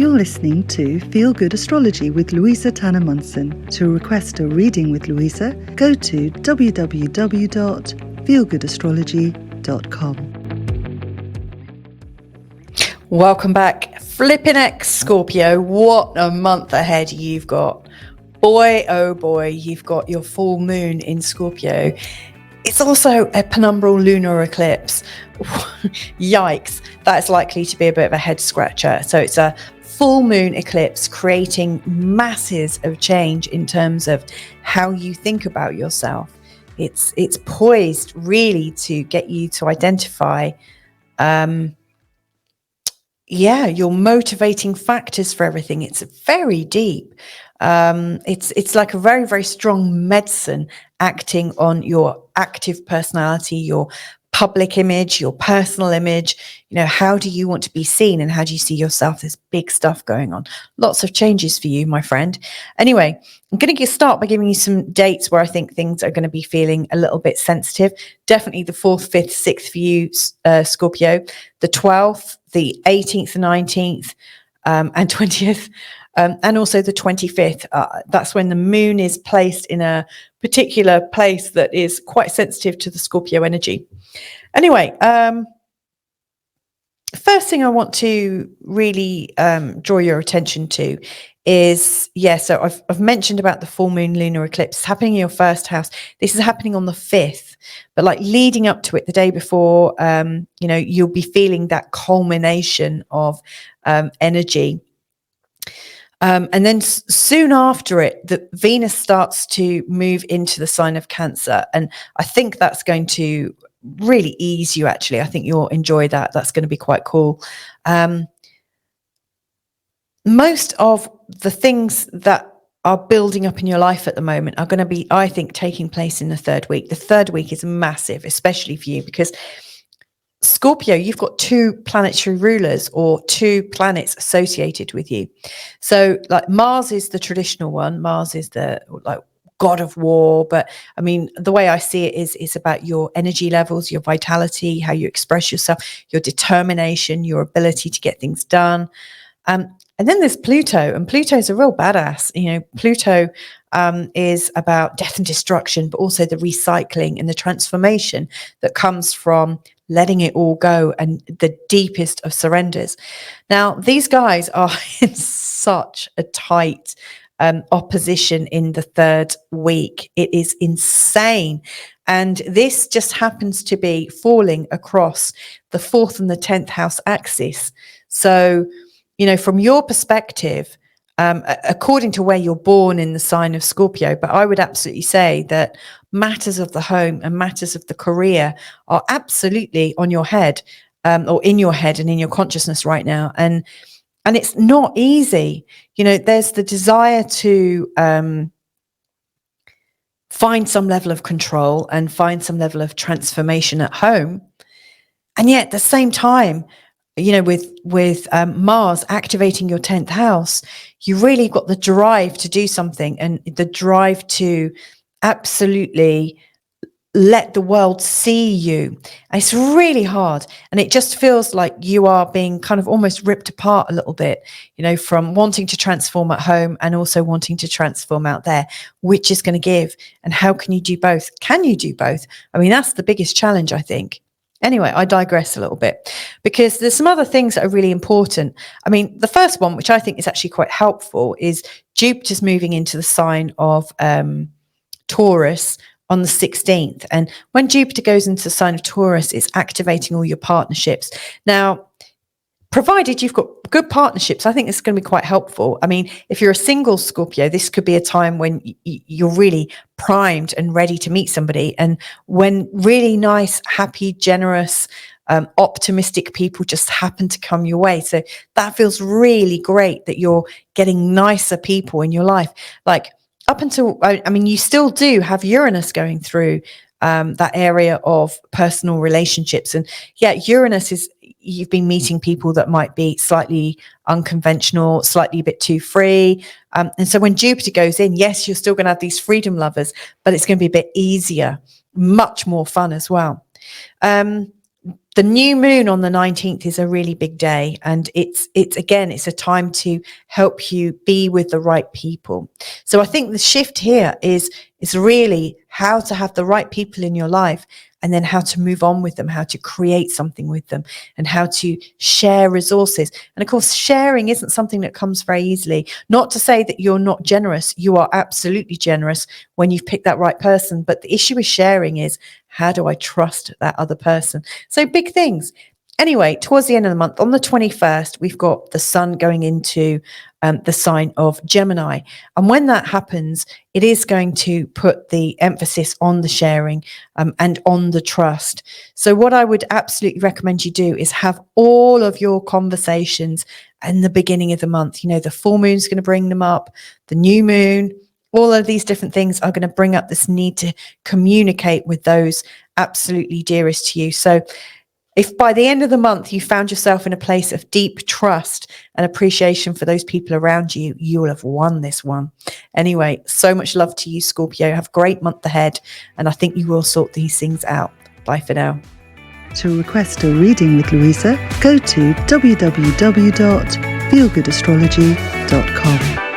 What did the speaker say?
You're listening to Feel Good Astrology with Louisa Tanner-Munson. To request a reading with Louisa, go to www.feelgoodastrology.com. Welcome back. Flipping X Scorpio, what a month ahead you've got. Boy, oh boy, you've got your full moon in Scorpio. It's also a penumbral lunar eclipse. Yikes, that's likely to be a bit of a head scratcher. So it's a full moon eclipse creating masses of change in terms of how you think about yourself. It's poised really to get you to identify your motivating factors for everything. It's very deep. It's like a very, very strong medicine acting on your active personality, your public image, your personal image. You know, how do you want to be seen and how do you see yourself? There's big stuff going on. Lots of changes for you, my friend. Anyway, I'm going to start by giving you some dates where I think things are going to be feeling a little bit sensitive. Definitely the 4th, 5th, 6th for you, Scorpio. The 12th, the 18th, the 19th, and 20th. And also the 25th, that's when the moon is placed in a particular place that is quite sensitive to the Scorpio energy. Anyway, first thing I want to really draw your attention to is, so I've mentioned about the full moon lunar eclipse. It's happening in your first house. This is happening on the 5th, but like leading up to it, the day before, you'll be feeling that culmination of energy. And then soon after it, the Venus starts to move into the sign of Cancer. And I think that's going to really ease you, actually. I think you'll enjoy that. That's going to be quite cool. Most of the things that are building up in your life at the moment are going to be, I think, taking place in the 3rd week. The 3rd week is massive, especially for you, because Scorpio, you've got 2 planetary rulers or 2 planets associated with you. So like Mars is the traditional one. Mars is the god of war. But I mean, the way I see it is about your energy levels, your vitality, how you express yourself, your determination, your ability to get things done. And then there's Pluto, and Pluto's a real badass. You know, Pluto is about death and destruction, but also the recycling and the transformation that comes from letting it all go and the deepest of surrenders. Now, these guys are in such a tight opposition in the 3rd week. It is insane. And this just happens to be falling across the 4th and the 10th house axis. So, you know, from your perspective, according to where you're born in the sign of Scorpio, but I would absolutely say that matters of the home and matters of the career are absolutely on your head, or in your head and in your consciousness right now. And it's not easy. You know, there's the desire to find some level of control and find some level of transformation at home. And yet at the same time, you know, with Mars activating your 10th house, you really got the drive to do something and the drive to absolutely let the world see you. And it's really hard. And it just feels like you are being kind of almost ripped apart a little bit, you know, from wanting to transform at home and also wanting to transform out there. Which is going to give? And how can you do both? Can you do both? I mean, that's the biggest challenge, I think. Anyway, I digress a little bit because there's some other things that are really important. I mean, the first one, which I think is actually quite helpful, is Jupiter's moving into the sign of Taurus on the 16th. And when Jupiter goes into the sign of Taurus, it's activating all your partnerships. Now, provided you've got good partnerships, I think it's going to be quite helpful. I mean, if you're a single Scorpio, this could be a time when you're really primed and ready to meet somebody. And when really nice, happy, generous, optimistic people just happen to come your way. So that feels really great that you're getting nicer people in your life. Like up until, I mean, you still do have Uranus going through that area of personal relationships. And yeah, Uranus is, you've been meeting people that might be slightly unconventional, slightly a bit too free. And so when Jupiter goes in, yes, you're still going to have these freedom lovers, but it's going to be a bit easier, much more fun as well. The new moon on the 19th is a really big day, and it's a time to help you be with the right people. So I think the shift here is really how to have the right people in your life, and then how to move on with them, how to create something with them, and how to share resources. And of course, sharing isn't something that comes very easily. Not to say that you're not generous. You are absolutely generous when you've picked that right person. But the issue with sharing is, how do I trust that other person? So big things. Anyway, towards the end of the month, on the 21st, we've got the sun going into the sign of Gemini. And when that happens, it is going to put the emphasis on the sharing and on the trust. So what I would absolutely recommend you do is have all of your conversations in the beginning of the month. You know, the full moon's going to bring them up, the new moon. All of these different things are going to bring up this need to communicate with those absolutely dearest to you. So if by the end of the month you found yourself in a place of deep trust and appreciation for those people around you, you will have won this one. Anyway, so much love to you, Scorpio. Have a great month ahead, and I think you will sort these things out. Bye for now. To request a reading with Louisa, go to www.feelgoodastrology.com.